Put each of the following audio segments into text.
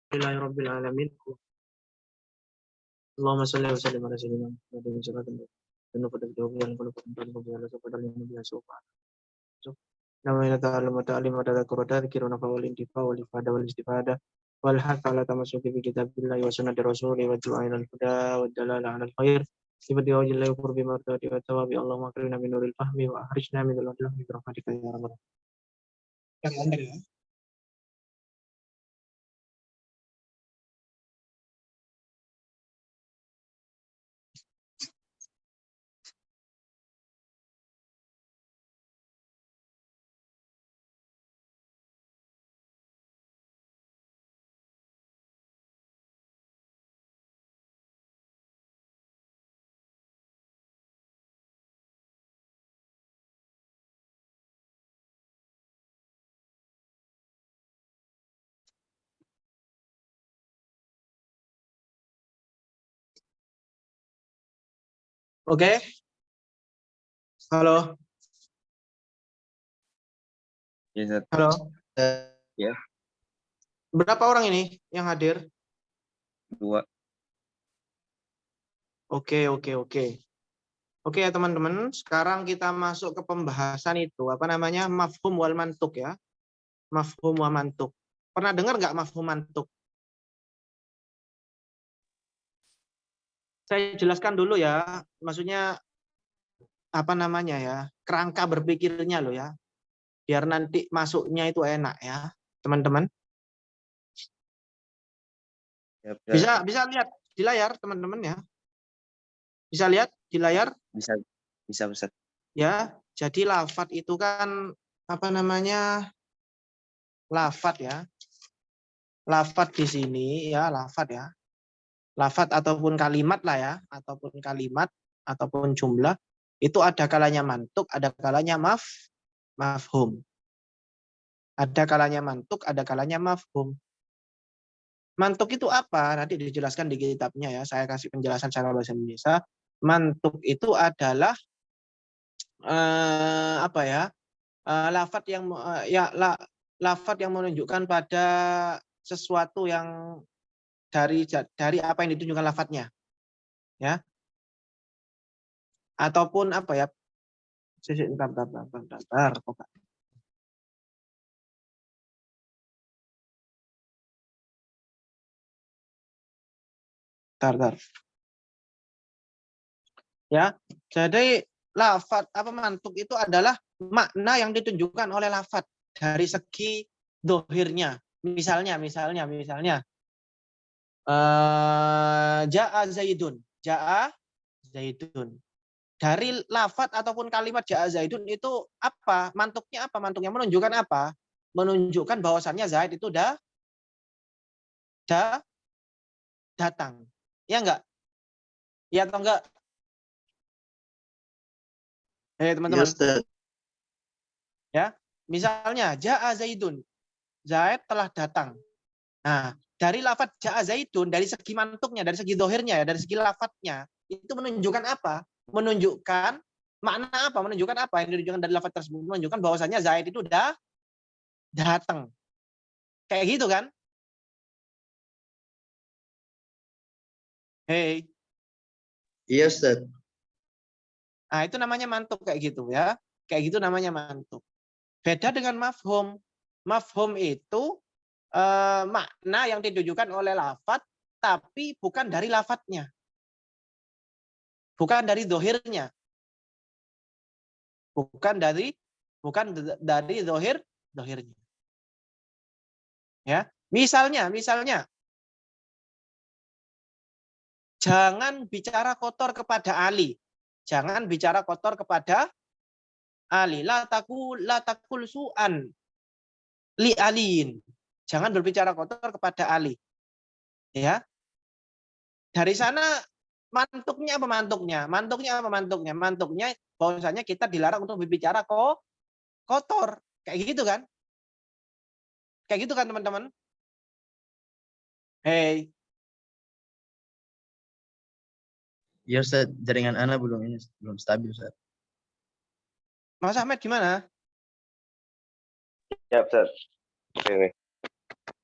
Rabbil alamin. Allahumma shalli wa sallim ala sayyidina Muhammadin sallallahu alaihi wasallam. Namanya ta'alam wa ta'alim wa tadhakur wa tadhkir wa nafa wal intifa wal ifada wal istifada wal hatta ala tamassuki bi kitabillahi wa sunnati rasuli wa du'a ila al-huda wa dalala ala al-khair sifati wa jalla qurbi martati wa tawabi Allahumma akrina min nuril fahmi wa akhrijna min al-adlam bi rahmatika ya rabbal alamin. Oke. Halo. Ya, Halo. Ya. Berapa orang ini yang hadir? 2. Oke. Oke ya teman-teman, sekarang kita masuk ke pembahasan itu, apa namanya, mafhum wal mantuk ya. Mafhum wal mantuk. Pernah dengar nggak mafhum mantuk? Saya jelaskan dulu ya, maksudnya apa namanya ya, kerangka berpikirnya loh ya, biar nanti masuknya itu enak ya, teman-teman. Ya. Bisa lihat di layar teman-teman ya. Bisa lihat di layar? Bisa Ustaz. Ya, jadi lafadz itu kan apa namanya? Lafadz ya. Lafadz di sini ya, lafadz ya. Lafadz ataupun kalimat lah ya, ataupun kalimat ataupun jumlah itu ada kalanya mantuk, ada kalanya mafhum. Ada kalanya mantuk, ada kalanya mafhum. Mantuk itu apa? Nanti dijelaskan di kitabnya ya. Saya kasih penjelasan secara bahasa Indonesia. Mantuk itu adalah apa ya? Lafadz yang lafadz yang menunjukkan pada sesuatu yang dari apa yang ditunjukkan lafadznya. Ya. Ataupun apa ya? Bentar. Ya, jadi lafadz apa mantuk itu adalah makna yang ditunjukkan oleh lafadz dari segi dohirnya. Misalnya, ja'a Zaidun. Dari lafadz ataupun kalimat ja'a Zaidun itu apa? Mantuknya apa? Mantuknya menunjukkan apa? Menunjukkan bahwasannya Zaid itu datang. Ya enggak? Ya atau enggak? Teman-teman. Ya, misalnya ja'a Zaidun. Zaid telah datang. Nah, dari lafadz ja'a Zaidun, dari segi mantuknya, dari segi dohirnya, dari segi lafadznya, itu menunjukkan apa? Menunjukkan makna apa? Menunjukkan apa? Yang ditunjukkan dari lafadz tersebut menunjukkan bahwasanya Zaid itu udah datang. Kayak gitu kan? Hei. Iya, Ustaz. Nah, itu namanya mantuk kayak gitu ya. Kayak gitu namanya mantuk. Beda dengan mafhum. Mafhum itu makna yang ditujukan oleh lafadz, tapi bukan dari lafadznya. Bukan dari dohirnya. Bukan dari dohirnya. Ya, misalnya, jangan bicara kotor kepada Ali. Jangan bicara kotor kepada Ali. La takul su'an li aliin. Jangan berbicara kotor kepada Ali. Ya. Dari sana mantuknya apa mantuknya? Mantuknya bahwasanya kita dilarang untuk berbicara kotor. Kayak gitu kan? Kayak gitu kan teman-teman? Hei. Ya Ustaz, jaringan Ana belum stabil Ustaz. Mas Ahmed gimana? Ya Ustaz. Oke.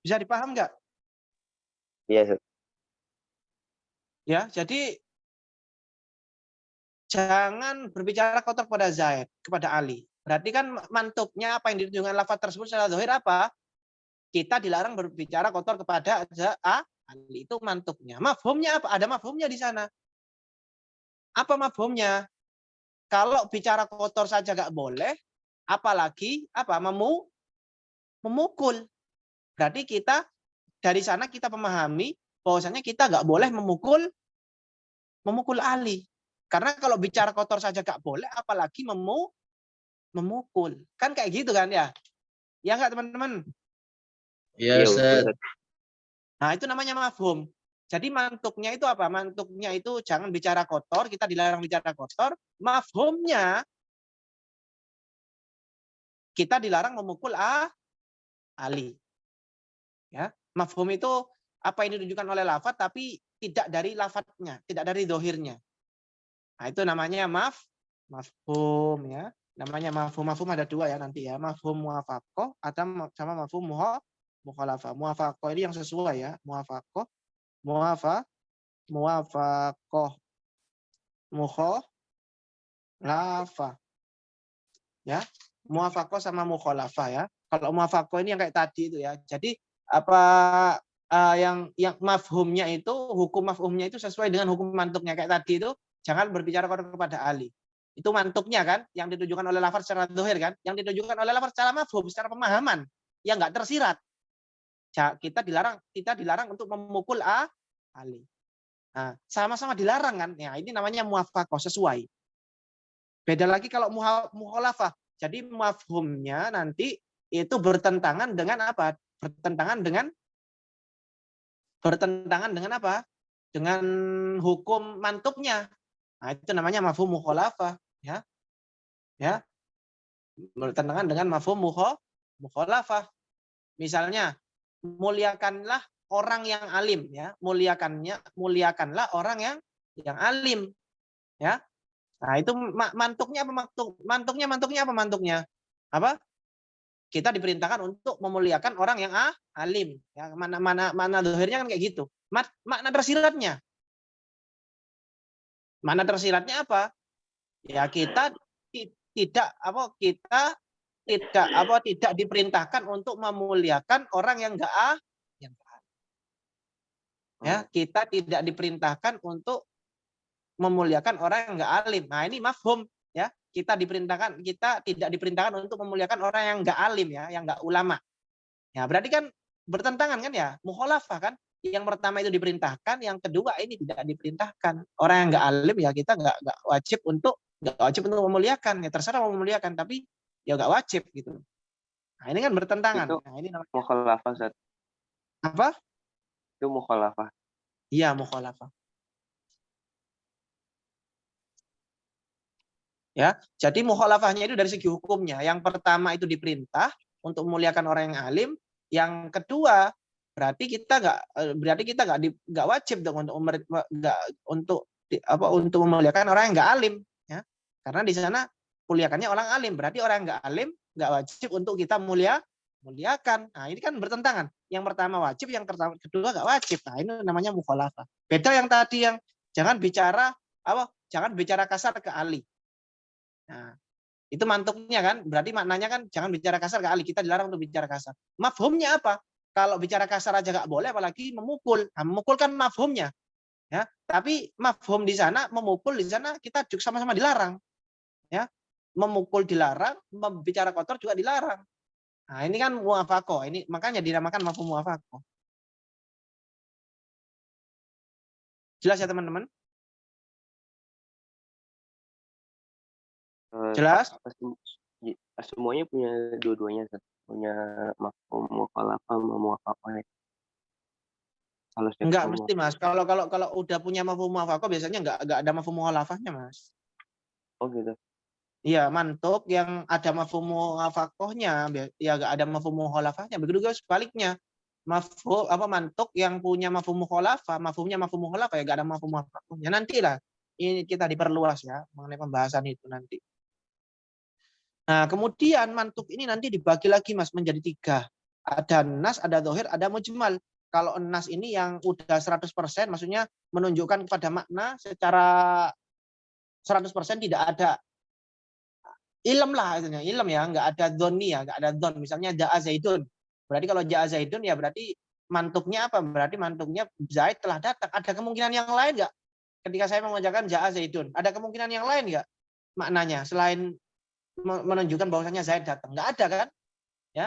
Bisa dipaham nggak? Iya, Ustaz. Ya, jadi jangan berbicara kotor kepada Zaid, kepada Ali. Berarti kan mantuknya apa yang ditunjukkan lafaz tersebut secara zahir apa? Kita dilarang berbicara kotor kepada Ali. Itu mantuknya. Mafhumnya apa? Ada mafhumnya di sana. Apa mafhumnya? Kalau bicara kotor saja nggak boleh, apalagi apa memukul. Berarti kita dari sana kita memahami bahwasanya kita nggak boleh memukul Ali. Karena kalau bicara kotor saja nggak boleh, apalagi memukul. Kan kayak gitu kan ya? Ya nggak teman-teman? Ya Iya, Ustaz. Ustaz. Nah itu namanya mafhum. Jadi mantuknya itu apa? Mantuknya itu jangan bicara kotor, kita dilarang bicara kotor. Mafhumnya kita dilarang memukul Ali. Ya, mafhum itu apa yang ditunjukkan oleh lafaz tapi tidak dari lafadznya, tidak dari dohirnya. Nah, itu namanya mafhum ya. Namanya mafhum. Mafhum ada dua ya nanti ya. Mafhum muwafaqah atau sama mafhum mukhalafah. Muwafaqah ini yang sesuai ya. Muwafaqah, muwafaqah, mukhalafah. Ya. Muwafaqah sama mukhalafah ya. Kalau muwafaqah ini yang kayak tadi itu ya. Jadi apa yang mafhumnya itu, hukum mafhumnya itu sesuai dengan hukum mantuknya kayak tadi itu, jangan berbicara kepada Ali. Itu mantuknya kan, yang ditujukan oleh lafaz secara zahir kan, yang ditujukan oleh lafaz secara mafhum, secara pemahaman, yang nggak tersirat. Kita dilarang untuk memukul Ali. Nah, sama-sama dilarang kan. Ya, ini namanya muwafaqah, sesuai. Beda lagi kalau mukhalafah. Jadi mafhumnya nanti itu bertentangan dengan apa? Bertentangan dengan apa? Dengan hukum mantuknya. Nah, itu namanya mafhum mukhalafah, ya. Ya. Bertentangan dengan mafhum mukhalafah. Misalnya, muliakanlah orang yang alim, ya. Muliakanlah orang yang alim, ya. Nah, itu mantuknya apa mantuknya apa mantuknya? Apa? Kita diperintahkan untuk memuliakan orang yang alim. Ya, mana dohirnya kan kayak gitu. Makna tersiratnya. Makna tersiratnya apa? Ya kita tidak diperintahkan untuk memuliakan orang yang enggak ya, kita tidak diperintahkan untuk memuliakan orang yang enggak alim. Nah, ini mafhum ya. Kita tidak diperintahkan untuk memuliakan orang yang enggak alim ya, yang enggak ulama. Ya, berarti kan bertentangan kan ya, mukhalafah kan. Yang pertama itu diperintahkan, yang kedua ini tidak diperintahkan. Orang yang enggak alim ya kita enggak wajib untuk memuliakan. Ya terserah mau memuliakan, tapi ya enggak wajib gitu. Nah, ini kan bertentangan. Itu Nah, ini namanya mukhalafah, Ustaz. apa? Itu mukhalafah. Iya, mukhalafah. Ya, jadi mukhalafahnya itu dari segi hukumnya. Yang pertama itu diperintah untuk memuliakan orang yang alim. Yang kedua berarti kita nggak wajib dong untuk memuliakan orang yang nggak alim. Ya, karena di sana muliakannya orang alim. Berarti orang yang nggak alim nggak wajib untuk kita muliakan. Nah, ini kan bertentangan. Yang pertama wajib, yang kedua nggak wajib. Nah, ini namanya mukhalafah. Beda yang tadi yang jangan bicara kasar ke Ali. Nah, itu mantuknya kan, berarti maknanya kan jangan bicara kasar ke Ali, kita dilarang untuk bicara kasar. Mafhumnya apa? Kalau bicara kasar aja nggak boleh, apalagi memukul. Nah, memukul kan mafhumnya, ya. Tapi mafhum di sana, memukul di sana kita juga sama-sama dilarang, ya. Memukul dilarang, bicara kotor juga dilarang. Nah, ini kan muwafaqah. Ini makanya dinamakan mafhum muwafaqah. Jelas ya teman-teman? Jelas? Semuanya punya dua-duanya, Ustaz. Punya mafhum mukhalafah sama muwafaqah. Enggak mesti Mas. Kalau udah punya mafhum muwafaqah biasanya enggak ada mafhum mukhalafahnya, Mas. Oh gitu. Iya, mantuk yang ada mafhum muwafaqahnya, ya enggak ada mafhum mukhalafahnya. Begitu juga sebaliknya. Mantuk yang punya mafhum mukhalafah, mafhumnya mafhum mukhalafah ya enggak ada mafhum muwafaqahnya. Nantilah ini kita diperluas ya mengenai pembahasan itu nanti. Nah, kemudian mantuk ini nanti dibagi lagi Mas menjadi 3. Ada nas, ada zahir, ada mujmal. Kalau nas ini yang udah 100% maksudnya menunjukkan kepada makna secara 100% tidak ada ilm lah, ilm ya, nggak ada doni ya, nggak ada don. Misalnya ja'a zaidun. Berarti kalau ja'a zaidun ya berarti mantuknya apa? Berarti mantuknya Zaid telah datang. Ada kemungkinan yang lain nggak? Ketika saya mengucapkan ja'a zaidun, ada kemungkinan yang lain nggak maknanya selain menunjukkan bahwasanya Zaid datang? Nggak ada kan? Ya,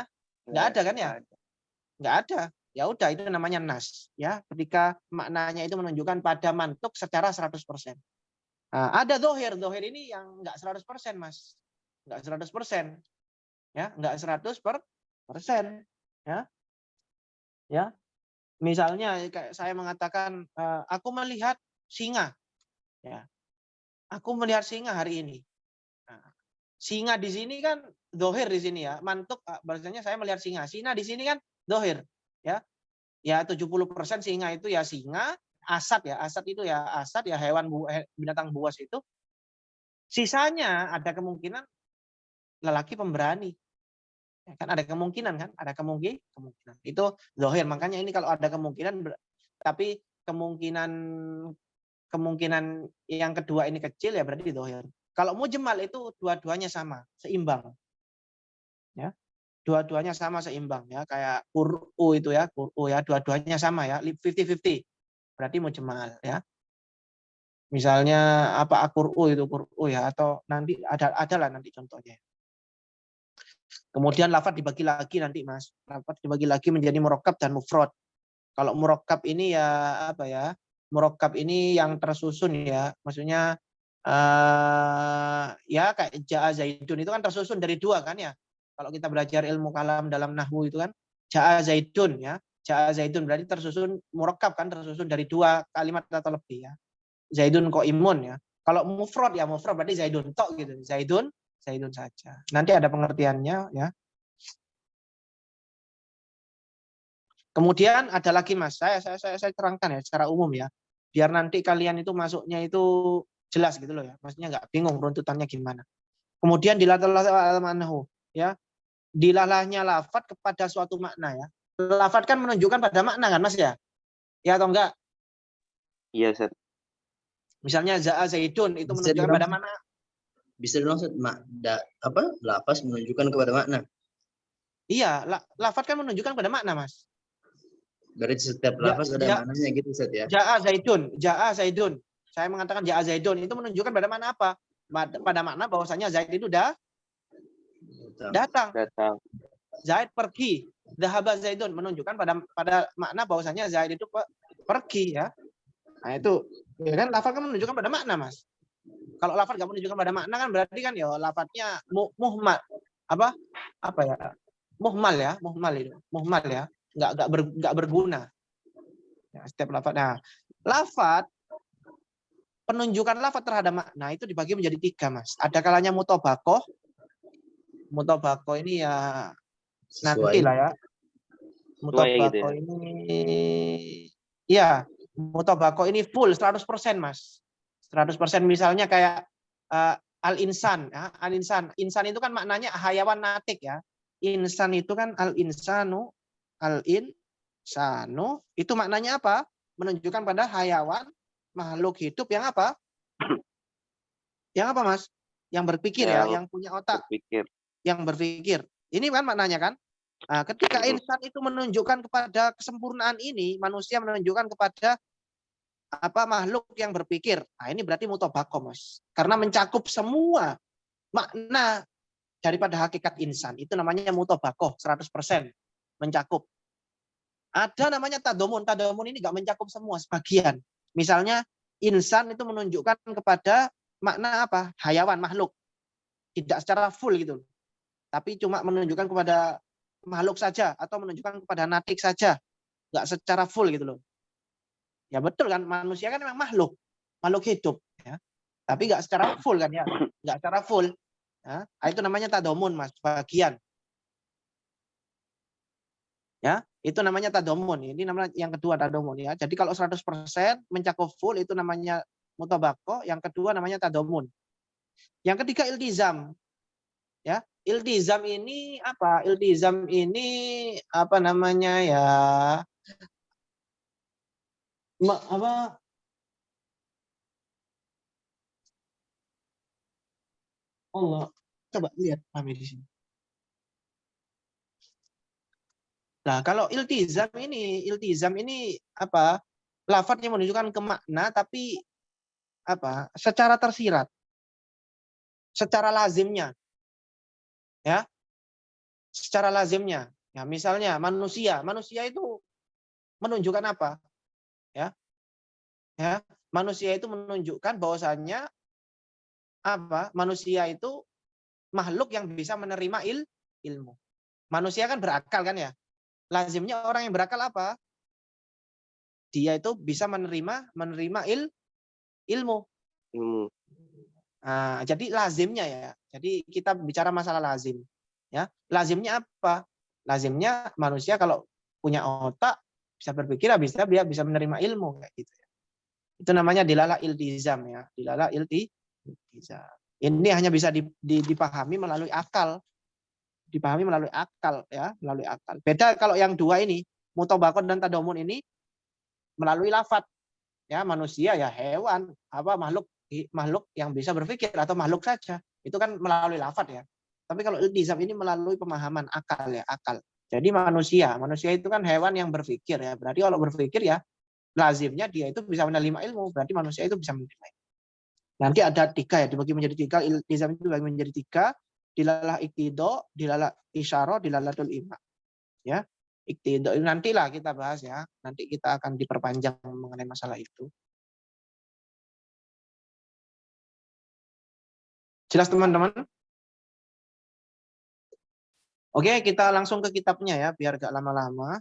nggak ada kan ya? Nggak ada. Ya udah itu namanya nas. Ya, ketika maknanya itu menunjukkan pada mantuk secara 100%. Nah, ada dohir. Dohir ini yang nggak 100%, Mas. Nggak 100%. Ya, nggak 100%. Ya. Ya. Misalnya kayak saya mengatakan aku melihat singa. Ya. Aku melihat singa hari ini. Nah, singa di sini kan dohir di sini ya. Mantuk bahasanya saya melihat singa. Singa di sini kan dohir. Ya. Ya 70% singa itu ya singa, asad ya. Asad itu ya asad ya hewan binatang buas itu. Sisanya ada kemungkinan lelaki pemberani. Ya, kan ada kemungkinan kan? Ada kemungkinan. Itu zahir. Makanya ini kalau ada kemungkinan tapi kemungkinan yang kedua ini kecil ya berarti zahir. Kalau mujmal itu dua-duanya sama, seimbang. Ya. Dua-duanya sama seimbang ya, kayak qur'u itu ya, qur'u ya, dua-duanya sama ya, 50-50. Berarti mujmal ya. Misalnya apa qur'u itu qur'u ya, atau nanti adalah nanti contohnya. Kemudian lafaz dibagi lagi nanti Mas. Lafaz dibagi lagi menjadi murakkab dan mufrad. Kalau murakkab ini ya apa ya? Murakkab ini yang tersusun ya. Maksudnya ya kayak ja'a zaidun itu kan tersusun dari dua kan ya. Kalau kita belajar ilmu kalam dalam nahwu itu kan ja'a zaidun ya. Ja'a zaidun berarti tersusun murakkab kan, tersusun dari dua kalimat atau lebih ya. Zaidun qaimun ya. Kalau mufrad ya mufrad berarti zaidun tok gitu. Zaidun saja. Nanti ada pengertiannya ya. Kemudian ada lagi Mas, saya terangkan ya secara umum ya. Biar nanti kalian itu masuknya itu jelas gitu loh ya. Maksudnya nggak bingung runtutannya gimana. Kemudian dilatih ya. Dilalahnya lafat kepada suatu makna ya. Lafat kan menunjukkan pada makna kan Mas ya? Ya atau enggak? Iya, Ustaz. Misalnya za'a zaidun itu menunjukkan pada makna. Bisa dong Ustaz, lafaz menunjukkan kepada makna. Iya, lafat kan menunjukkan pada makna Mas. Berarti setiap lafaz ada maknanya gitu Ustaz ya. Ja'a zaidun. Saya mengatakan ja'a zaidun itu menunjukkan pada makna apa? Pada makna bahwasanya Zaid itu datang. Zaid pergi. Dhahaba zaidun menunjukkan pada makna bahwasanya Zaid itu pergi ya. Nah itu ya kan lafaz kan menunjukkan pada makna Mas. Kalau lafaz nggak menunjukkan pada makna kan berarti kan ya lafaznya muhmal apa ya? Muhmal itu. Muhmal ya. Nggak berguna. Ya, setiap lafaz. Nah, lafaz penunjukan lafaz terhadap makna itu dibagi menjadi tiga Mas. Ada kalanya mutobakoh. Mutobakoh ini ya nanti lah ya. Mutobakoh gitu ya. Ini ya mutobakoh ini full 100% Mas. 100% misalnya kayak al-insan ya. Al-insan itu kan maknanya hayawan natik ya. Insan itu kan al-insanu itu maknanya apa? Menunjukkan pada hayawan makhluk hidup yang apa? Yang apa Mas? Yang berpikir ya, yang punya otak. Yang berpikir. Ini kan maknanya kan? Nah, ketika insan itu menunjukkan kepada kesempurnaan ini, manusia menunjukkan kepada makhluk yang berpikir. Nah, ini berarti mutobakoh Mas. Karena mencakup semua makna daripada hakikat insan. Itu namanya mutobakoh 100% mencakup. Ada namanya tadomun. Tadomun ini nggak mencakup semua, sebagian. Misalnya insan itu menunjukkan kepada makna apa? Hayawan, makhluk. Tidak secara full gitu. Tapi cuma menunjukkan kepada makhluk saja atau menunjukkan kepada natik saja. Nggak secara full gitu loh. Ya betul kan, manusia kan memang makhluk hidup ya. Tapi nggak secara full kan ya. Nggak secara full. Ya. Itu namanya tadomun Mas, bagian. Ya, itu namanya tadomun. Ini namanya yang kedua tadomun ya. Jadi kalau 100% mencakup full itu namanya mutabaqah, yang kedua namanya tadomun. Yang ketiga iltizam. Ya, iltizam ini apa? Iltizam ini apa namanya ya? Apa? Allah. Coba lihat kami di sini. Nah, kalau iltizam ini apa? Lafadznya menunjukkan ke makna tapi apa? Secara tersirat, secara lazimnya, ya. Secara lazimnya. Ya, misalnya manusia itu menunjukkan apa? Ya. Ya, manusia itu menunjukkan bahwasannya apa? Manusia itu makhluk yang bisa menerima ilmu. Manusia kan berakal kan ya? Lazimnya orang yang berakal apa? Dia itu bisa menerima ilmu. Ilmu. Nah, jadi lazimnya ya. Jadi kita bicara masalah lazim. Ya, lazimnya apa? Lazimnya manusia kalau punya otak bisa berpikir, dia bisa menerima ilmu kayak gitu. Itu namanya dilalah iltizam ya. Dilalah iltizam. Ini hanya bisa dipahami melalui akal. Dipahami melalui akal ya, melalui akal. Beda kalau yang dua ini, mutobakot dan tadamun ini melalui lafat. Ya, manusia ya hewan, apa makhluk yang bisa berpikir atau makhluk saja. Itu kan melalui lafat ya. Tapi kalau iltizam ini melalui pemahaman akal ya, akal. Jadi manusia itu kan hewan yang berpikir ya. Berarti kalau berpikir ya lazimnya dia itu bisa menerima ilmu, berarti manusia itu bisa menerima ilmu. Nanti ada tiga ya, dibagi menjadi tiga. Iltizam itu dibagi menjadi tiga. Dilalah iktido, dilalah isyaro, dilalatul ima. Ya, iktido nantilah kita bahas ya. Nanti kita akan diperpanjang mengenai masalah itu. Jelas teman-teman? Oke, kita langsung ke kitabnya ya, biar gak lama-lama.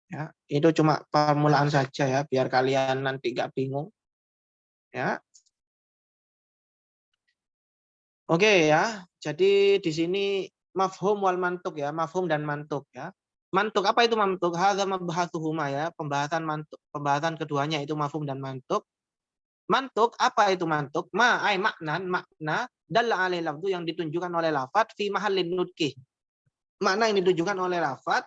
Ya, itu cuma permulaan saja ya, biar kalian nanti gak bingung. Ya. Oke ya, jadi di sini mafhum wal mantuk ya, mafhum dan mantuk ya. Mantuk, apa itu mantuk? Hadza mabhatuhuma ya, pembahasan mantuk, pembahasan keduanya itu mafhum dan mantuk. Mantuk, apa itu mantuk? Makna dalla alaihi lafdhu yang ditunjukkan oleh lafaz fi mahallin nutqi. Makna yang ditunjukkan oleh lafaz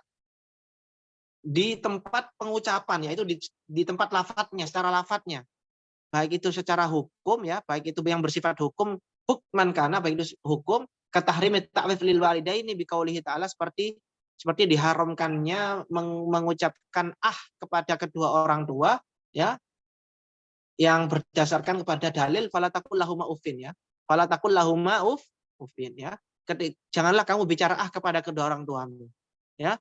di tempat pengucapan, yaitu di tempat lafadznya, secara lafadznya. Baik itu secara hukum ya, baik itu yang bersifat hukum, hukman kana, baik itu hukum, katahrimit ta'wif lil walidaini biqaulihi ta'ala, seperti diharamkannya mengucapkan kepada kedua orang tua ya, yang berdasarkan kepada dalil fala taqul lahuma uffin ya. Fala taqul lahuma uffin ya. Janganlah kamu bicara kepada kedua orang tuamu. Ya.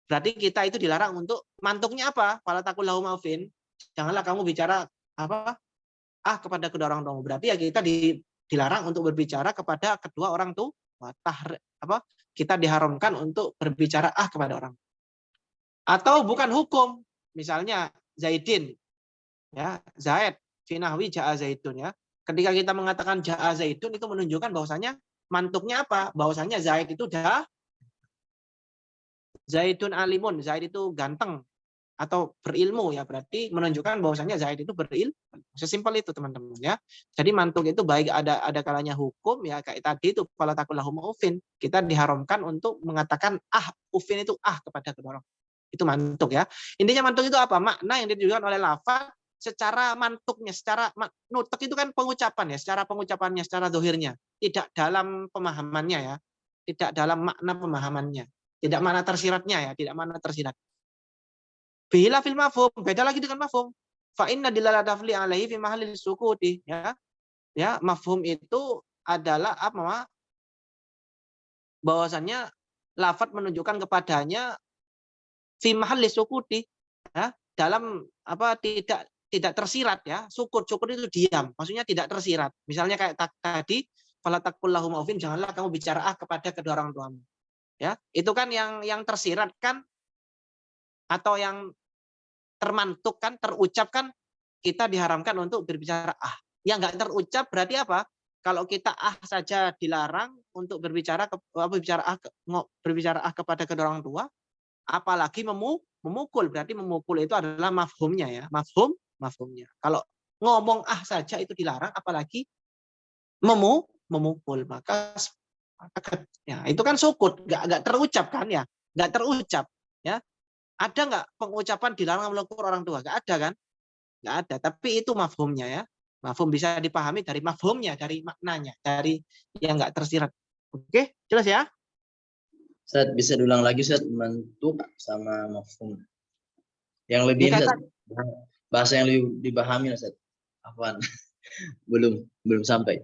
Berarti kita itu dilarang untuk mantuknya apa? Fala taqul lahuma uffin. Janganlah kamu bicara apa? Kepada kedua orang tuamu. Berarti ya kita dilarang untuk berbicara kepada kedua orang tua. Kita diharamkan untuk berbicara kepada orang. Atau bukan hukum. Misalnya Zaidin ya, Zaid finahwi ja'a Zaidun ya. Ketika kita mengatakan ja'a Zaidun itu menunjukkan bahwasanya mantuknya apa? Bahwasanya Zaid itu Zaidun alimun, Zaid itu ganteng atau berilmu ya, berarti menunjukkan bahwasanya Zaid itu berilmu. Sesimpel itu teman-teman ya. Jadi mantuk itu baik ada kalanya hukum ya, kayak tadi itu fala taqul lahum uffin, kita diharamkan untuk mengatakan uffin itu kepada kedua orang. Itu mantuk ya. Intinya mantuk itu apa? Makna yang ditunjukkan oleh lafaz secara mantuknya, secara nutuk itu kan pengucapan ya, secara pengucapannya, secara dohirnya, tidak dalam pemahamannya ya, tidak dalam makna pemahamannya, tidak makna tersiratnya ya, tidak makna tersirat. Bila fil mafhum, beda lagi dengan mafhum. Fa inna dilalata fili alaihi fi mahallil sukuti ya. Ya, mafhum itu adalah apa? Bahwasannya lafaz menunjukkan kepadanya fi mahallis sukuti ya, dalam tidak tersirat ya. Sukut itu diam, maksudnya tidak tersirat. Misalnya kayak tadi fala taqul lahum uffin, janganlah kamu bicara kepada kedua orang tuamu. Ya, itu kan yang tersirat kan, atau yang termantuk kan, terucap kan, kita diharamkan untuk berbicara Yang nggak terucap berarti apa? Kalau kita saja dilarang untuk berbicara kepada kedua orang tua, apalagi memukul. Berarti memukul itu adalah mafhumnya ya, mafhumnya. Kalau ngomong saja itu dilarang, apalagi memukul, maka ya itu kan sukut, nggak terucap kan ya, nggak terucap ya. Ada nggak pengucapan dilarang melebur orang tua? Nggak ada kan? Nggak ada. Tapi itu mafhumnya ya. Mafhum bisa dipahami dari mafhumnya, dari maknanya, dari yang nggak tersirat. Oke, jelas ya? Ustaz, bisa diulang lagi Ustaz, mantuk sama mafhum. Yang lebih Ya, ini Ustaz, kata, bahasa yang lebih dipahami Ustaz. Apaan? belum sampai.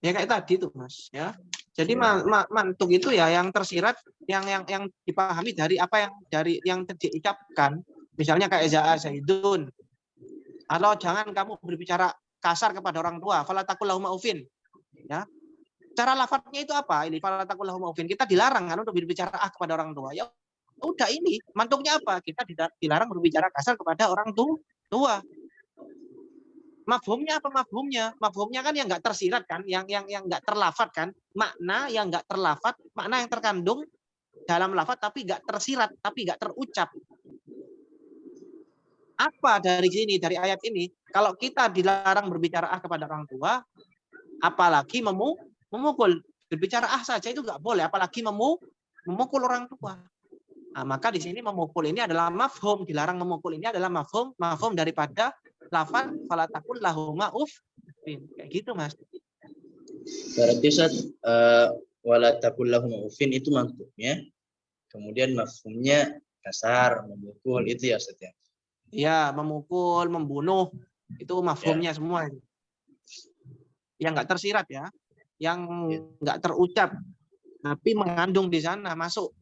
ya kayak tadi tuh Mas ya. Jadi Ya. mantuk itu ya yang tersirat, yang dipahami dari apa yang diucapkan. Misalnya kayak Zaidun. Atau jangan kamu berbicara kasar kepada orang tua. Fala taqul lahum ufin. Ya. Cara lafadznya itu apa? Ini fala taqul lahum ufin. Kita dilarang kan untuk berbicara kepada orang tua. Ya udah, ini mantuknya apa? Kita dilarang berbicara kasar kepada orang tua. Mafhumnya apa mafhumnya? Mafhumnya kan yang nggak tersirat kan, yang nggak terlafat kan, makna yang nggak terlafat, makna yang terkandung dalam lafat tapi nggak tersirat, tapi nggak terucap. Apa dari sini, dari ayat ini? Kalau kita dilarang berbicara kepada orang tua, apalagi memukul, berbicara saja itu nggak boleh, apalagi memukul orang tua. Nah, maka di sini memukul ini adalah mafhum, dilarang memukul ini adalah mafhum daripada lafaz fala taqul lahuma kayak gitu Mas. Berarti Ustaz, wala taqul lahum ufin itu mantuknya. Kemudian mafhumnya kasar, memukul, itu ya Ustaz ya. Ya, memukul, membunuh itu mafhumnya semua. Yang nggak tersirat ya, yang nggak terucap, tapi mengandung di sana masuk.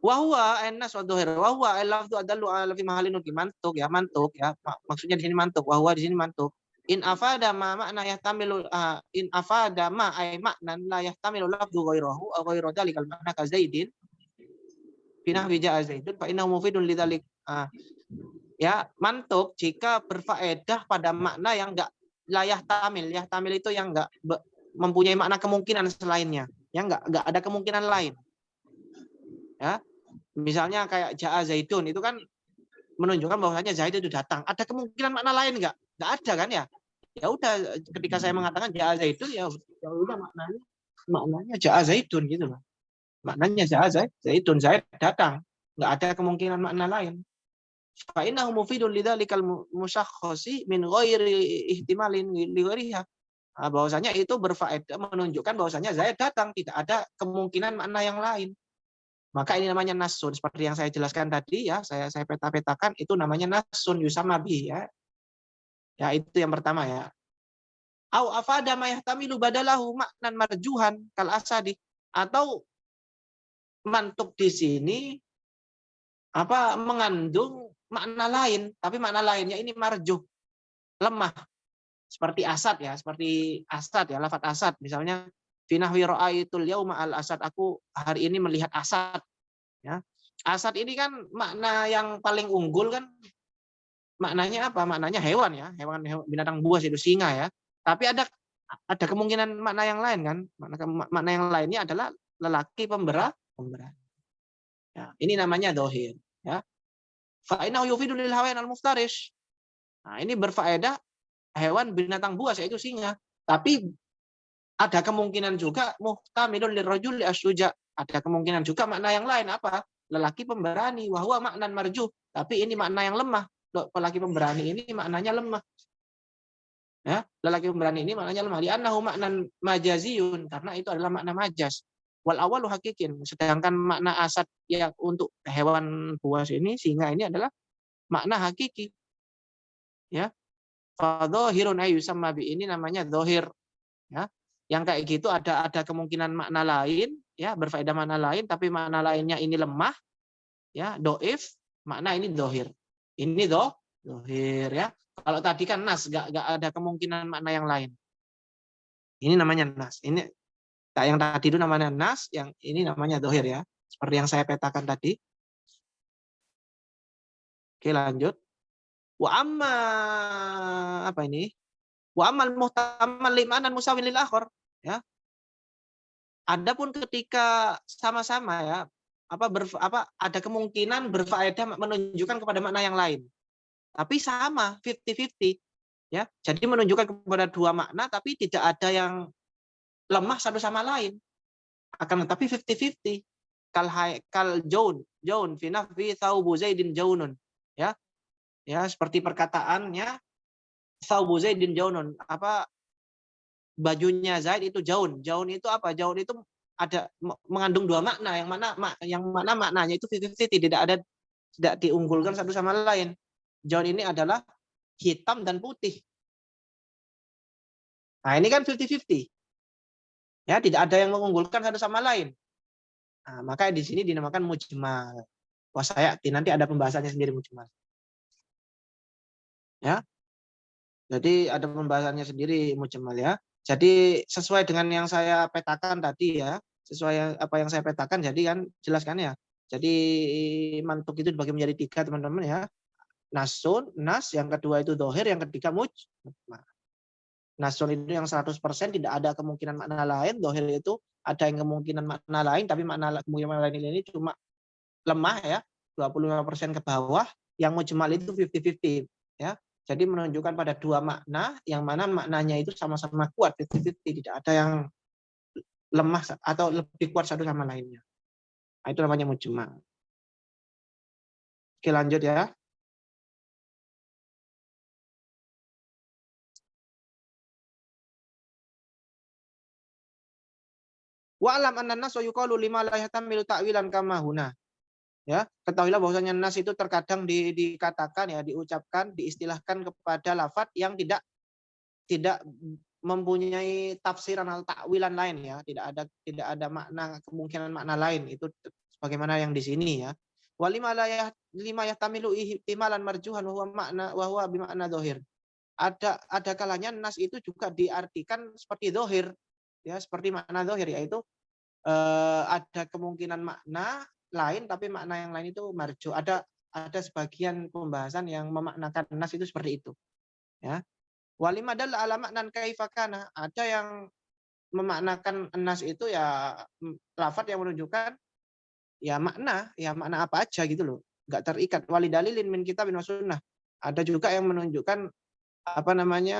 Wahwa enas wa dhahir. Wahwa lafzu adallu ala fi mahallin mantuk ya, mantuk ya. Maksudnya di sini mantuk, wahwa di sini mantuk. In afada ma makna yahtamilu in afada ma ay maknan la yahtamilu lafzu ghairahu aw ghairu dzalikal makna ka zaidin binah wija zaidun fa innahu mufidun lidzalik. Ya, mantuk jika berfaedah pada makna yang enggak layah tamil. Yahtamil itu yang enggak mempunyai makna kemungkinan selainnya. Yang enggak ada kemungkinan lain. Ya. Misalnya kayak ja'a zaidun itu kan menunjukkan bahwasanya Zaid itu datang. Ada kemungkinan makna lain enggak? Enggak ada kan ya? Ya udah, ketika saya mengatakan ja'a zaidun ya udah maknanya ja'a zaidun gitu loh. Maknanya ja'a zaidun, Zaid datang. Enggak ada kemungkinan makna lain. Fa innahu mufidun lidzalikal musyakhkhasi min ghairi ihtimalin li ghairiha. Bahwasanya itu berfaedah menunjukkan bahwasanya Zaid datang, tidak ada kemungkinan makna yang lain. Maka ini namanya nasun, seperti yang saya jelaskan tadi ya, saya peta-petakan, itu namanya nasun yusamma bi ya. Ya, itu yang pertama ya. Au afada ma yahtamilu badalahu maknan marjuhan kal asadi, atau mantuk di sini apa mengandung makna lain, tapi makna lainnya ini marjuh, lemah. Seperti asad ya, lafaz asad misalnya finahwi ra'aitul yauma al asad, aku hari ini melihat asad ya. Asad ini kan makna yang paling unggul kan, maknanya apa? Maknanya hewan ya, hewan binatang buas itu singa ya. Tapi ada kemungkinan makna yang lain kan? Makna yang lainnya adalah lelaki pemberani. Ya, ini namanya dohir ya. Fa innahu yufidu lil hawain al muftarish. Nah, ini berfaedah hewan binatang buas yaitu singa. Tapi ada kemungkinan juga muhtamilun lirrajul asyuja. Ada kemungkinan juga makna yang lain apa? Lelaki pemberani, wahwa maknan marjuh. Tapi ini makna yang lemah. Lelaki pemberani ini maknanya lemah. Ya, lelaki pemberani ini maknanya lemah. Li'annahu maknan majaziyun, karena itu adalah makna majaz. Wal awalu hakikin. Sedangkan makna asad yang untuk hewan buas ini, singa ini adalah makna hakiki. Ya. Fadhahirun ayyusamma bi, ini namanya dhahir. Ya. Yang kayak gitu ada kemungkinan makna lain, ya, berfaedah makna lain, tapi makna lainnya ini lemah, ya, doif, makna ini dhahir. Ini dhahir ya. Kalau tadi kan nas, nggak ada kemungkinan makna yang lain. Ini namanya nas. Ini yang tadi itu namanya nas, yang ini namanya dhahir ya. Seperti yang saya petakan tadi. Oke, lanjut. Wa amma apa ini? Wa amal muhtamal limanan musawil lil akhar, ya. Adapun ketika sama-sama ya, ada kemungkinan berfaedah menunjukkan kepada makna yang lain. Tapi sama, 50-50. Ya. Jadi menunjukkan kepada dua makna tapi tidak ada yang lemah satu sama lain. Akan tetapi 50-50. kal jaun fi nafwi thawbu Zaidin jaunun. Ya. Ya, seperti perkataannya thawbu Zaidin jaunun. Apa bajunya Zaid itu jaun. Jaun itu apa? Jaun itu ada mengandung dua makna. Yang mana maknanya itu 50-50, tidak diunggulkan satu sama lain. Jaun ini adalah hitam dan putih. Nah, ini kan 50-50. Ya, tidak ada yang mengunggulkan satu sama lain. Nah, maka di sini dinamakan mujmal. Wasayati, nanti ada pembahasannya sendiri mujmal. Ya. Jadi ada pembahasannya sendiri mujmal ya. Jadi sesuai dengan yang saya petakan tadi ya, sesuai apa yang saya petakan, jadi kan jelaskan ya. Jadi mantuk itu dibagi menjadi 3 teman-teman ya. Nasun, nas, yang kedua itu dohir, yang ketiga mujmal. Nasun itu yang 100% tidak ada kemungkinan makna lain, dohir itu ada yang kemungkinan makna lain, tapi kemungkinan lain ini cuma lemah ya, 25% ke bawah, yang mujmal itu 50-50 ya. Jadi menunjukkan pada dua makna, yang mana maknanya itu sama-sama kuat, 50-50, tidak ada yang lemah atau lebih kuat satu sama lainnya. Nah, itu namanya mujmal. Oke, lanjut ya. Wa alam anna nas yuqalu lima la yahtamilu ta'wilan kama huna. Ya, ketahuilah bahwasanya nas itu terkadang dikatakan ya, diucapkan, diistilahkan kepada lafaz yang tidak mempunyai tafsiran atau takwilan lain ya, tidak ada makna, kemungkinan makna lain, itu sebagaimana yang di sini ya. Walima yahtamilu ihtimalan marjuhan wa huwa bimakna dzahir. Ada kalanya nas itu juga diartikan seperti dzahir ya, seperti makna dzahir, yaitu ada kemungkinan makna lain tapi makna yang lain itu marju. Ada sebagian pembahasan yang memaknakan nas itu seperti itu ya. Walima dalla ala maknan kaifakana, ada yang memaknakan nas itu ya lafaz yang menunjukkan ya makna apa aja gitu loh, nggak terikat. Walidalilin min kitabin wa sunnah, ada juga yang menunjukkan apa namanya,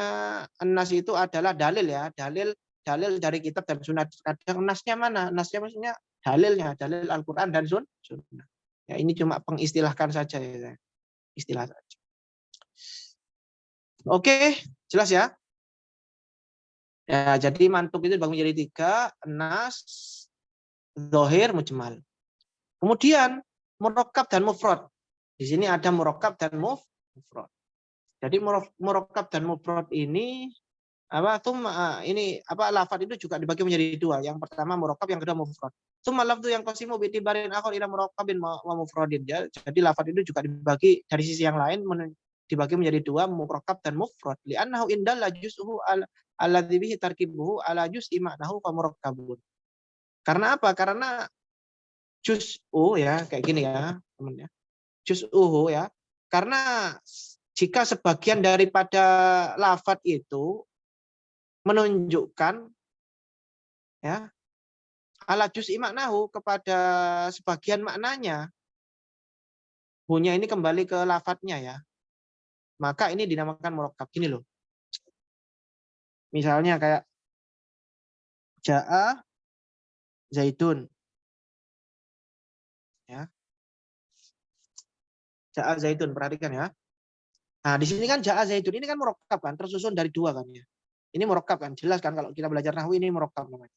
nas itu adalah dalil ya, dalil dari kitab dan sunnah. Kadang nasnya mana? Nasnya maksudnya dalilnya, dalil Al-Qur'an dan sunnah. Ya, ini cuma pengistilahkan saja ya. Istilah saja. Oke, jelas ya? Ya, jadi mantuk itu dibagi menjadi 3, nas, dzahir, mujmal. Kemudian murakkab dan mufrad. Di sini ada murakkab dan mufrad. Jadi murakkab dan mufrad ini lafaz itu juga dibagi menjadi 2. Yang pertama murakkab, yang kedua mufrad. Tsumma lafdzu yang qasimu bi itibarin akhar ila murakkabin wa mufradin. Jadi lafaz itu juga dibagi dari sisi yang lain, dibagi menjadi 2, murakkab dan mufrad. Li'annahu indalla juz'uhu alladzi bihi tarkibuhu ala juz'i ma'nahu fa murakkabun. Karena apa? Karena juz'u ya, kayak gini ya, teman ya. Juz'uhu ya. Karena jika sebagian daripada lafaz itu menunjukkan ya ala juz'i maknahu, kepada sebagian maknanya, hunya ini kembali ke lafadznya ya, maka ini dinamakan murakkab. Gini loh, misalnya kayak ja'a zaidun ya, ja'a zaidun, perhatikan ya. Nah di sini kan ja'a zaidun ini kan murakkab kan, tersusun dari 2 kan ya. Ini murakkab kan, jelas kan kalau kita belajar nahwu, ini murakkab namanya.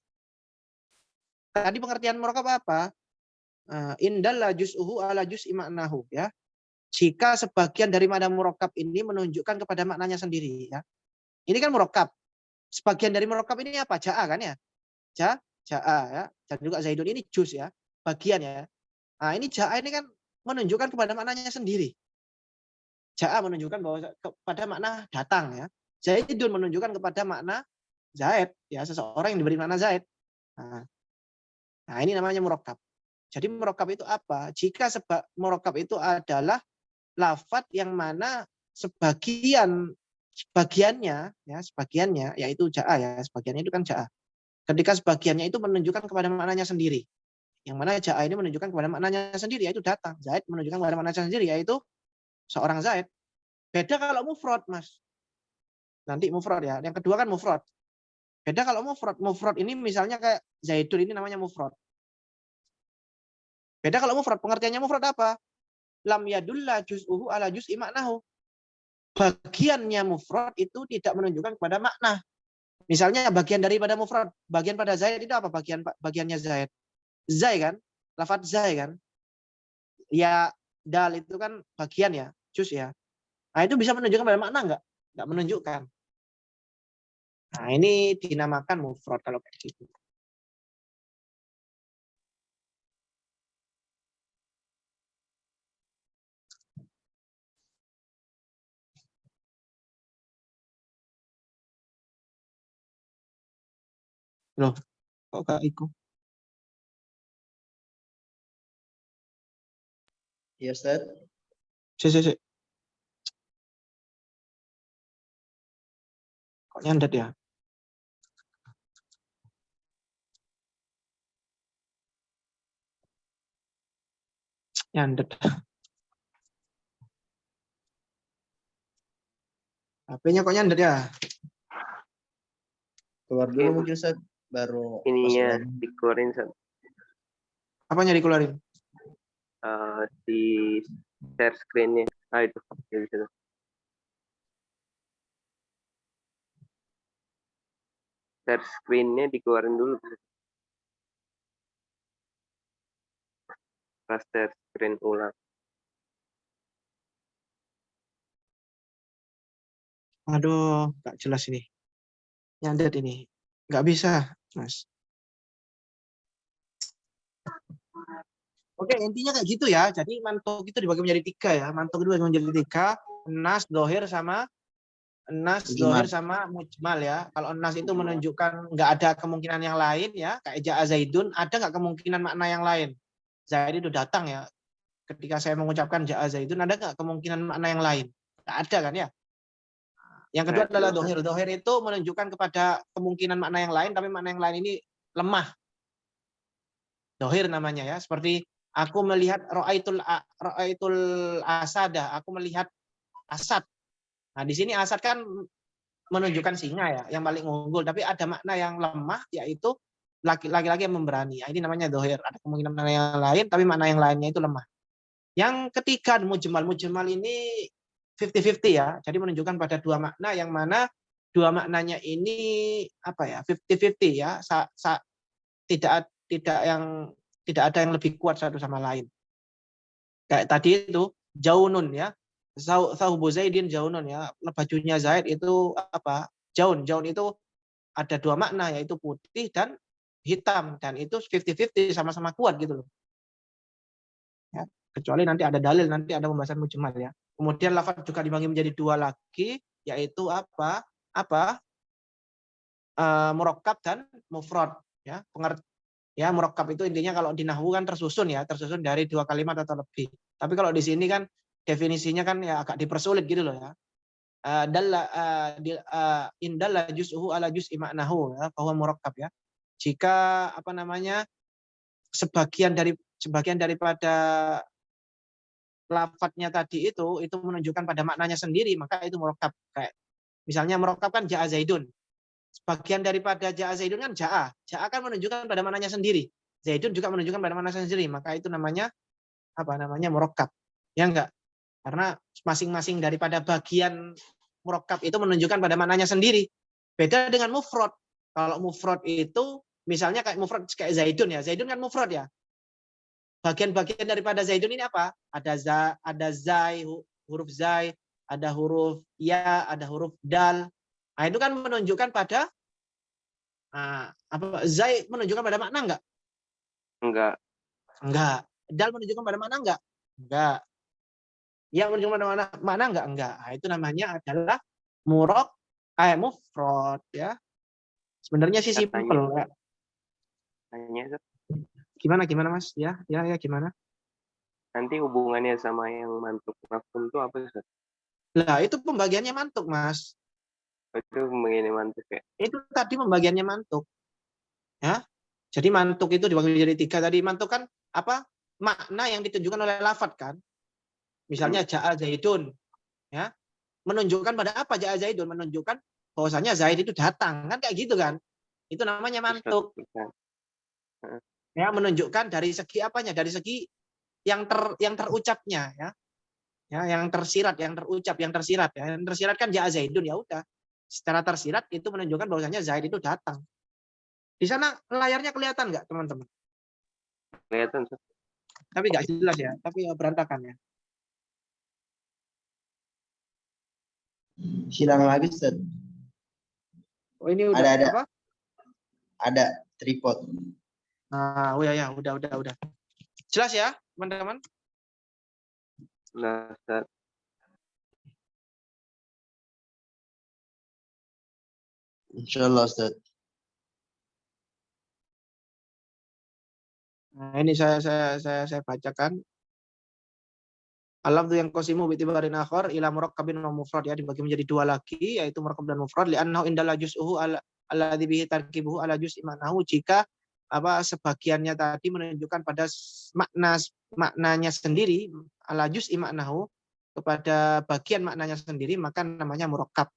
Tadi pengertian murakkab apa? Indalla juz'uhu ala juz'i ma'nahu ya. Jika sebagian dari makna murakkab ini menunjukkan kepada maknanya sendiri ya. Ini kan murakkab. Sebagian dari murakkab ini apa? Ja'a kan ya. Ja'a ya. Dan juga zaidun ini juz ya, bagian ya. Nah, ini ja'a ini kan menunjukkan kepada maknanya sendiri. Ja'a menunjukkan bahwa kepada makna datang ya. Zaidun menunjukkan kepada makna zaid ya, seseorang yang diberi makna zaid. Nah, ini namanya murakkab. Jadi murakkab itu apa? Jika murakkab itu adalah lafaz yang mana sebagiannya yaitu ja'a ya, sebagiannya itu kan ja'a. Ketika sebagiannya itu menunjukkan kepada maknanya sendiri. Yang mana ja'a ini menunjukkan kepada maknanya sendiri, yaitu datang. Zaid menunjukkan kepada maknanya sendiri, yaitu seorang zaid. Beda kalau mufrad, Mas. Nanti mufrad ya. Yang kedua kan mufrad. Beda kalau mufrad. Mufrad ini misalnya kayak zaidun, ini namanya mufrad. Beda kalau mufrad. Pengertiannya mufrad apa? Lam yadulla juz'uhu ala juz'i maknahu. Bagiannya mufrad itu tidak menunjukkan kepada makna. Misalnya bagian daripada mufrad, bagian pada zaid itu apa bagiannya zaid? Zai kan? Lafaz zai kan? Ya dal itu kan bagian ya, juz ya. Nah, itu bisa menunjukkan pada makna enggak? Enggak menunjukkan. Nah, ini dinamakan mufrad kalau kayak gitu. Loh, kok gak ikut? Ya, Ustaz. Si. Kok nyandet ya? Nyandet. HP-nya kok nyandet ya? Keluar dulu mungkin, Ustaz. Baru Ininya masuk lagi. dikeluarin Apanya dikeluarin? di share screen-nya. Itu. Ya, bisa. Share screen-nya dikeluarin dulu. Pas share screen ulang. Aduh, gak jelas ini. Nyandet ini. Gak bisa, Mas. Oke, intinya kayak gitu ya. Jadi mantuk itu dibagi menjadi 3 ya. Mantuk itu dibagi menjadi 3. Nas, dohir, sama mujmal ya. Kalau nas itu menunjukkan nggak ada kemungkinan yang lain ya. Kayak ja'a Zaidun, ada nggak kemungkinan makna yang lain? Zaid itu datang ya. Ketika saya mengucapkan ja'a Zaidun, ada nggak kemungkinan makna yang lain? Nggak ada kan ya. Yang kedua adalah dohir. Dohir itu menunjukkan kepada kemungkinan makna yang lain, tapi makna yang lain ini lemah. Dohir namanya ya. Seperti aku melihat ra'aitul asada, aku melihat asad. Nah, di sini asad kan menunjukkan singa ya, yang paling unggul, tapi ada makna yang lemah, yaitu laki-laki yang memberani. Ini namanya dohir. Ada kemungkinan makna yang lain, tapi makna yang lainnya itu lemah. Yang ketiga, mujmal. Mujmal ini 50-50 ya. Jadi menunjukkan pada dua makna, yang mana dua maknanya ini apa ya, 50-50 ya. Tidak ada yang lebih kuat satu sama lain. Kayak tadi itu jaunun ya. Thawbu Zaidin jaunun ya. Bajunya Zaid itu apa? Jaun. Jaun itu ada dua makna, yaitu putih dan hitam, dan itu 50-50 sama-sama kuat gitu loh. Ya, kecuali nanti ada dalil, nanti ada pembahasan mujmal ya. Kemudian lafaz juga dibagi menjadi 2 lagi, yaitu apa? Murakkab dan mufrad ya. Ya, murakkab itu intinya kalau di nahwu kan tersusun ya, tersusun dari 2 kalimat atau lebih. Tapi kalau di sini kan definisinya kan ya agak dipersulit gitu loh ya. Indalla juz'uhu ala juz'i maknahu ya, bahwa murakkab ya. Jika apa namanya sebagian daripada lafadznya tadi itu menunjukkan pada maknanya sendiri, maka itu murakkab. Kayak misalnya murakkab kan ja'a Zaidun. Sebagian daripada ja'a Zaidun kan ja'a. Ja'a kan menunjukkan pada maknanya sendiri. Zaidun juga menunjukkan pada maknanya sendiri, maka itu namanya apa namanya murakkab. Ya enggak? Karena masing-masing daripada bagian murakkab itu menunjukkan pada maknanya sendiri. Beda dengan mufrad. Kalau mufrad itu misalnya kayak mufrad kayak Zaidun ya. Zaidun kan mufrad ya. Bagian-bagian daripada Zaidun ini apa? Ada zai, huruf zai, ada huruf ya, ada huruf dal. Nah, itu kan menunjukkan pada apa? Zai menunjukkan pada makna enggak? Enggak. Dal menunjukkan pada makna enggak? Enggak. Yang menunjukkan pada makna enggak? Enggak. Nah, itu namanya adalah mufrad ya. Sebenarnya sih simpel ya. Tanya, Gimana Mas? Ya gimana? Nanti hubungannya sama yang mantuk mafhum itu apa, Ustaz? Lah, itu pembagiannya mantuk, Mas. Itu pembagiannya mantuk ya? Itu tadi pembagiannya mantuk. Ya. Jadi mantuk itu dibagi menjadi 3 tadi. Mantuk kan apa? Makna yang ditunjukkan oleh lafadz kan. Misalnya ja'a Zaidun. Ya. Menunjukkan pada apa ja'a Zaidun? Menunjukkan bahwasanya Zaid itu datang. Kan kayak gitu kan. Itu namanya mantuk. Ya, menunjukkan dari segi apanya? Dari segi yang terucapnya ya. Ya, yang tersirat, yang terucap, yang tersirat ya. Yang tersirat kan jaa Zaidun, ya udah. Secara tersirat itu menunjukkan bahwasanya Zaid itu datang. Di sana layarnya kelihatan nggak, teman-teman? Kelihatan, Ustaz. Tapi nggak jelas ya, tapi berantakan ya. Hilang lagi, Ustaz. Oh, ini udah Ada. apa? Ada tripod. Nah, oh ya, udah. Jelas ya, teman-teman? Nah, Ustaz. Insyaallah, Ustaz. Nah, ini saya bacakan. Alam yang qasimu bi tibarin akhar ila murakkabin wa mufrad, ya, dibagi menjadi dua lagi, yaitu murakkab dan mufrad, li'annahu indal juz'uhu alladzi bihi tarkibuhu ala juz'i ma'nahu, jika sebagiannya tadi menunjukkan pada maknanya sendiri, ala juz'i ma'nahu, kepada bagian maknanya sendiri, maka namanya murakkab.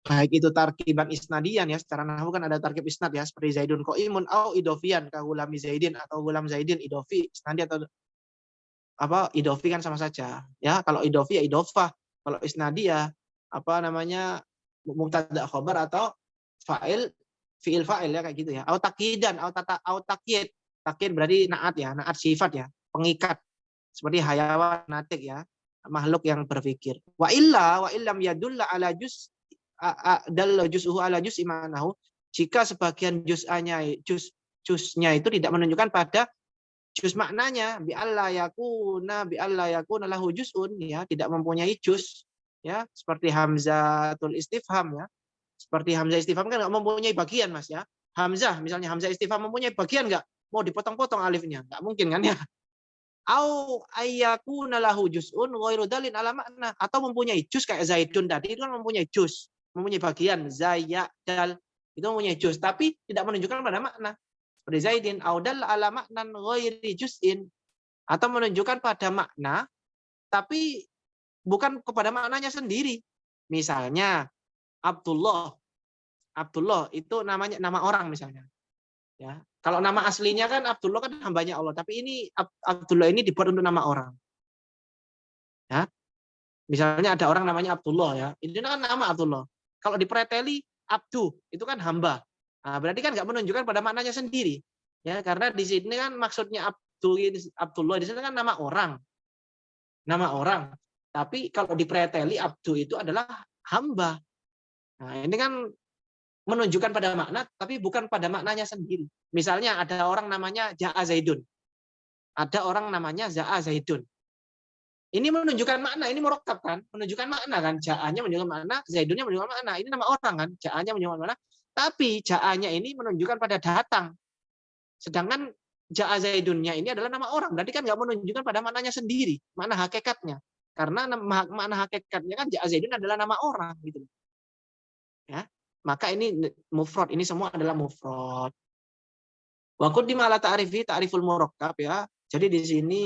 Baik itu tarkiban isnadian ya, secara nahwu kan ada tarkib isnad ya, seperti Zaidun qaimun au idofian ka gulami Zaidin, atau gulam Zaidin idofi isnadi, atau idofi kan sama saja ya. Kalau idofi ya idofah, kalau isnadi ya mubtada khobar atau fa'il, fi'il fa'il ya, kayak gitu ya. Au takidan au takyid. Takyid berarti naat ya, naat sifat ya, pengikat, seperti hayawan natik ya, makhluk yang berpikir. Wa illam yadulla ala juz dalla juz'uhu ala juz imanahu, jika sebagian juznya itu tidak menunjukkan pada juz maknanya, bi alla yakuna lahu juz'un ya, tidak mempunyai juz ya, seperti hamzatul istifham ya. Seperti hamzah istifham kan nggak mempunyai bagian, Mas ya. Hamzah misalnya, hamzah istifham mempunyai bagian nggak? Mau dipotong-potong alifnya? Nggak mungkin kan ya. Au ayyakuna lahu juz'un ghairu dalin ala makna, atau mempunyai juz kayak Zaidun tadi, itu kan mempunyai juz, mempunyai bagian zaya dal, itu mempunyai juz tapi tidak menunjukkan pada makna. Seperti Zaidin audal ala maknan ghairi juz'in, atau menunjukkan pada makna tapi bukan kepada maknanya sendiri. Misalnya Abdullah itu namanya nama orang misalnya. Ya. Kalau nama aslinya kan Abdullah kan hambanya Allah, tapi ini Abdullah ini dibuat untuk nama orang. Ya. Misalnya ada orang namanya Abdullah ya, ini kan nama Abdullah. Kalau dipreteli Abdu itu kan hamba. Nah, berarti kan nggak menunjukkan pada maknanya sendiri. Ya, karena di sini kan maksudnya Abdullah di sini kan nama orang. Nama orang. Tapi kalau dipreteli Abdu itu adalah hamba. Nah, ini kan menunjukkan pada makna tapi bukan pada maknanya sendiri. Misalnya ada orang namanya Ja'a Zaidun. Ada orang namanya Za'a Zaidun. Ini menunjukkan makna, ini murakkab kan? Menunjukkan makna kan? Ja'anya menunjukkan makna, Zaidunnya menunjukkan makna. Ini nama orang kan? Ja'anya menunjukkan makna. Tapi Ja'anya ini menunjukkan pada datang. Sedangkan Ja'a Zaidunnya ini adalah nama orang. Berarti kan nggak menunjukkan pada maknanya sendiri, makna hakikatnya. Karena makna hakikatnya kan Ja'a Zaidun adalah nama orang gitu. Ya. Maka ini mufrad, ini semua adalah mufrad. Wa qaddima ala ta'rifi ta'riful murakkab ya. Jadi di sini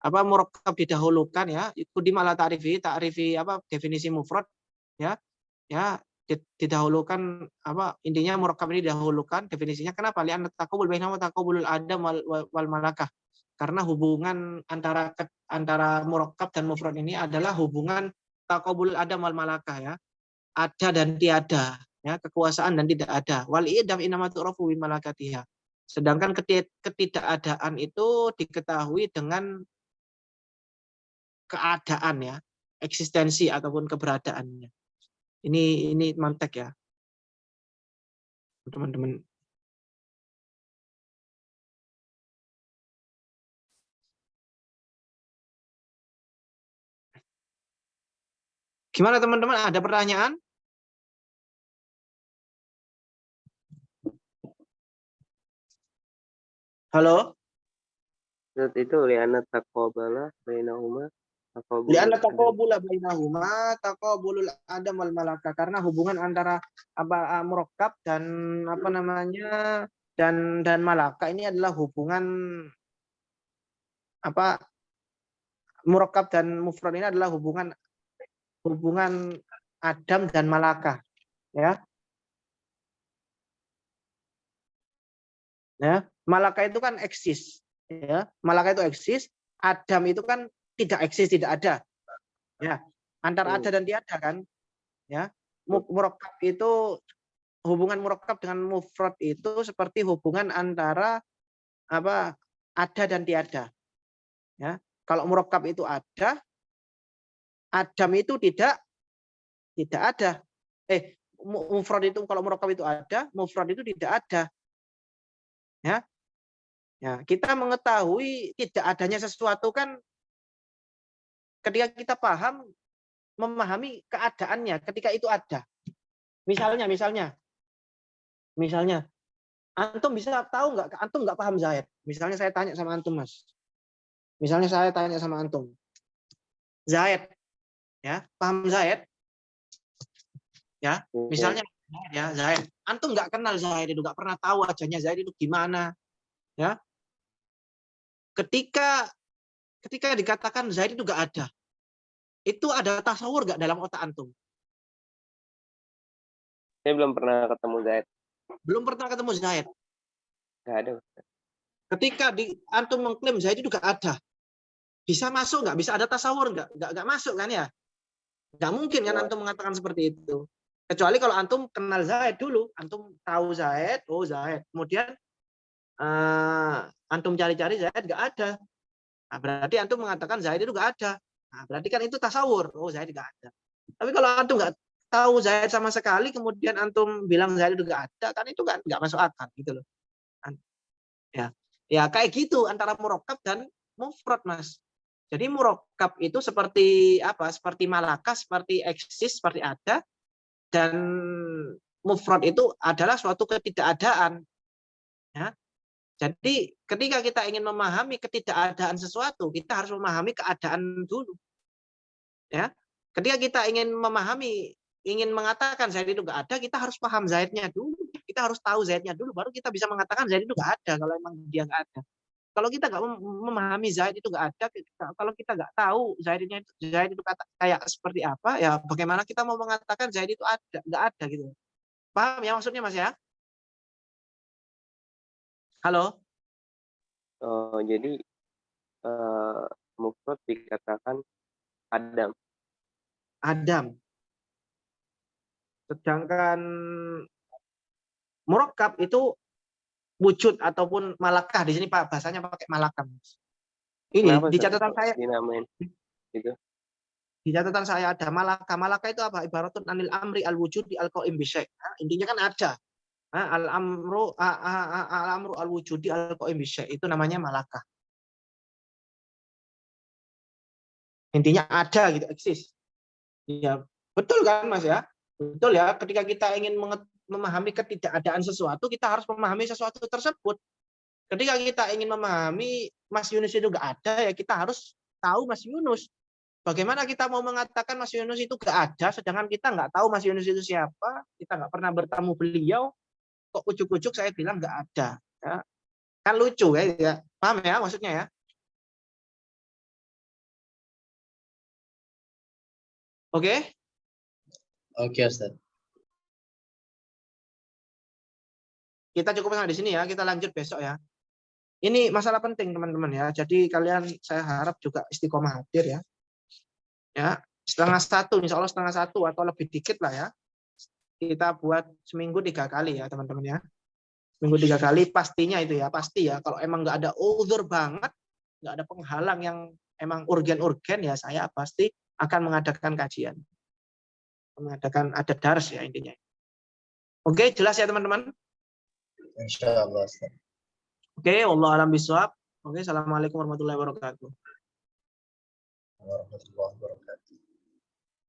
murakkab didahulukan ya. Qaddima ala ta'rifi definisi mufrad ya. Ya, didahulukan intinya murakkab ini didahulukan definisinya. Kenapa? Li'anna taqabul bainahu wa taqabulul adam wal malakah. Karena hubungan antara murakkab dan mufrad ini adalah hubungan taqabulul adam wal malakah ya. Ada dan tiada, ya, kekuasaan dan tidak ada. Wal idam inama tu'rafu bi malakatiha. Sedangkan ketidakadaan itu diketahui dengan keadaan ya, eksistensi ataupun keberadaannya. Ini mantek ya, teman-teman. Gimana teman-teman? Ada pertanyaan? Halo? Itu li'anna taqabala bainahuma Li'anna taqabula bainahuma taqabulul adam wal malaka, karena hubungan antara murakkab dan dan malaka ini adalah hubungan murakkab dan mufrad ini adalah hubungan adam dan malaka ya. Ya, malaka itu kan eksis. Ya, malaka itu eksis. Adam itu kan tidak eksis, tidak ada. Ya, antara ada dan tiada kan. Ya, murakkab itu hubungan murakkab dengan mufrad itu seperti hubungan antara apa ada dan tiada. Ya, kalau murakkab itu ada, Adam itu tidak ada. Mufrad itu kalau murakkab itu ada, mufrad itu tidak ada. Ya. Ya, kita mengetahui tidak adanya sesuatu kan ketika kita paham memahami keadaannya ketika itu ada. Misalnya antum bisa tahu nggak? Antum nggak paham Zaid. Misalnya saya tanya sama antum, Mas. Misalnya saya tanya sama antum, Zaid, ya paham Zaid? Ya, misalnya ya Zaid. Antum nggak kenal Zaid itu, nggak pernah tahu ajalnya Zaid itu gimana, ya. Ketika dikatakan Zaid itu nggak ada, itu ada tasawur nggak dalam otak antum? Saya belum pernah ketemu Zaid. Belum pernah ketemu Zaid. Nggak ada. Ketika antum mengklaim Zaid itu nggak ada, bisa masuk nggak? Bisa ada tasawur nggak? Nggak masuk kan ya? Nggak mungkin kan antum mengatakan seperti itu. Kecuali kalau antum kenal Zaid dulu, antum tahu Zaid, oh Zaid. Kemudian antum cari-cari Zaid nggak ada. Nah, berarti antum mengatakan Zaid itu nggak ada. Nah, berarti kan itu tasawur. Oh Zaid nggak ada. Tapi kalau antum nggak tahu Zaid sama sekali, kemudian antum bilang Zaid itu nggak ada, kan itu nggak masuk akal gitu loh. Ya kayak gitu antara murakkab dan mufrad, Mas. Jadi murakkab itu seperti apa? Seperti malaka, seperti eksis, seperti ada, dan mufrad itu adalah suatu ketidakadaan. Ya. Jadi ketika kita ingin memahami ketidakadaan sesuatu, kita harus memahami keadaan dulu. Ya, ketika kita ingin mengatakan Zaid itu nggak ada, kita harus paham Zaidnya dulu. Kita harus tahu Zaidnya dulu, baru kita bisa mengatakan Zaid itu nggak ada. Kalau emang dia nggak ada. Kalau kita nggak memahami Zaid itu nggak ada, kalau kita nggak tahu Zaid itu kayak seperti apa, ya bagaimana kita mau mengatakan Zaid itu ada, nggak ada gitu. Paham ya maksudnya, Mas ya? Halo? Jadi mufrad dikatakan Adam. Sedangkan murakkab itu wujud ataupun malakah. Di sini Pak bahasanya pakai malakah. Ini Kenapa, di catatan saya. Dinamain gitu. Di catatan saya ada malakah. Malakah itu apa? Ibaratun anil amri al wujudi al qaim bi syai'. Intinya kan ada. Al amru al wujudi al qaim bi syai'. Itu namanya malakah. Intinya ada gitu, eksis. Ya, betul kan Mas ya? Betul ya, ketika kita ingin memahami ketidakadaan sesuatu, kita harus memahami sesuatu tersebut. Ketika kita ingin memahami Mas Yunus itu nggak ada, ya kita harus tahu Mas Yunus. Bagaimana kita mau mengatakan Mas Yunus itu nggak ada, sedangkan kita nggak tahu Mas Yunus itu siapa, kita nggak pernah bertemu beliau, kok ujuk-ujuk saya bilang nggak ada. Ya. Kan lucu ya, paham ya maksudnya ya? Oke? Oke, Ustaz. Kita cukup sampai di sini ya, kita lanjut besok ya. Ini masalah penting teman-teman ya. Jadi kalian saya harap juga istiqomah hadir ya. Ya, 1:30, insya Allah 1:30 atau lebih dikit lah ya. Kita buat seminggu 3 kali ya teman-teman ya. Seminggu 3 kali pastinya itu ya, pasti ya. Kalau emang nggak ada uzur banget, nggak ada penghalang yang emang urgen-urgen ya, saya pasti akan mengadakan kajian. Mengadakan ada dars ya intinya. Oke, jelas ya teman-teman? Insyaallah, Ustaz. Oke, wallahu a'lam bishawab. Oke, assalamualaikum warahmatullahi wabarakatuh. Warahmatullahi wabarakatuh.